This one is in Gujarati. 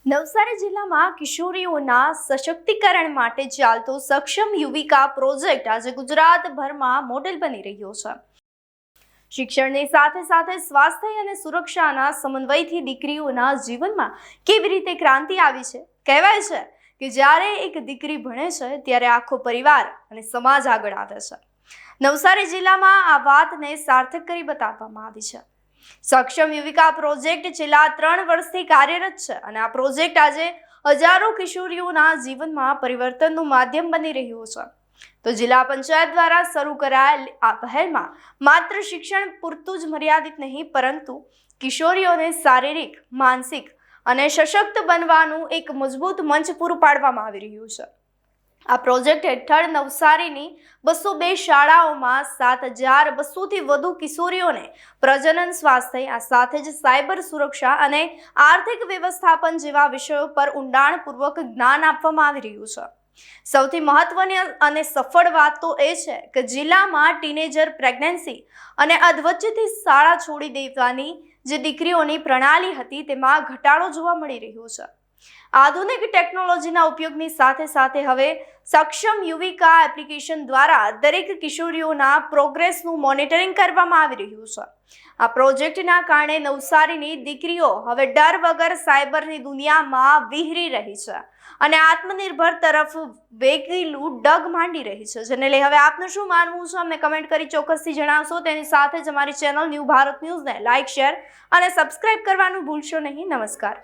નવસારી જિલ્લામાં કિશોરીઓના સશક્તિકરણ માટે ચાલતો સક્ષમ યુવિકા પ્રોજેક્ટ આજે ગુજરાતભરમાં મોડેલ બની રહ્યો છે। શિક્ષણની સાથે સાથે સ્વાસ્થ્ય અને સુરક્ષાના સમન્વયથી દીકરીઓના જીવનમાં કેવી રીતે ક્રાંતિ આવી છે। કહેવાય છે કે જ્યારે એક દીકરી ભણે છે ત્યારે આખો પરિવાર અને સમાજ આગળ આવે છે। નવસારી જિલ્લામાં આ વાતને સાર્થક કરી બતાવવામાં આવી છે। સક્ષમ યુવિકા પ્રોજેક્ટ છેલ્લા 3 વર્ષથી કાર્યરત છે અને આ પ્રોજેક્ટ આજે હજારો કિશોરીઓના જીવનમાં પરિવર્તનનું માધ્યમ બની રહ્યો છે। તો જિલ્લા પંચાયત દ્વારા શરૂ કરાયેલ આ પહેલમાં માત્ર શિક્ષણ પૂરતું જ મર્યાદિત નહીં, પરંતુ કિશોરીઓને શારીરિક, માનસિક અને સશક્ત બનવાનું એક મજબૂત મંચ પૂરું પાડવામાં આવી રહ્યું છે। આ પ્રોજેક્ટ હેઠળ નવસારીની 202 શાળાઓમાં 7200થી વધુ કિશોરીઓને પ્રજનન, સ્વાસ્થ્ય, આ સાથે જ સાયબર સુરક્ષા અને આર્થિક વ્યવસ્થાપન જેવા વિષયો પર ઊંડાણપૂર્વક જ્ઞાન આપવામાં આવી રહ્યું છે। સૌથી મહત્વની અને સફળ વાત તો એ છે કે જિલ્લામાં ટીનેજર પ્રેગ્નન્સી અને અધવચ્ચેથી શાળા છોડી દેવાની જે દીકરીઓની પ્રણાલી હતી તેમાં ઘટાડો જોવા મળી રહ્યો છે। આધુનિક ટેકનોલોજીના ઉપયોગની સાથે સાથે હવે સક્ષમ યુવિકા એપ્લિકેશન દ્વારા દરેક કિશોરીઓના પ્રોગ્રેસનું મોનિટરિંગ કરવામાં આવી રહ્યું છે। આ પ્રોજેક્ટના કારણે નવસારીની દીકરીઓ હવે ડર વગર સાયબરની દુનિયામાં વિહરી રહી છે અને આત્મનિર્ભર તરફ વેગીલું ડગ માંડી રહી છે, જેને લઈ હવે આપનું શું માનવું છે અમને કમેન્ટ કરી ચોક્કસથી જણાવશો। તેની સાથે જ અમારી ચેનલ ન્યૂ ભારત ન્યૂઝને લાઇક, શેર અને સબસ્ક્રાઇબ કરવાનું ભૂલશો નહીં। નમસ્કાર।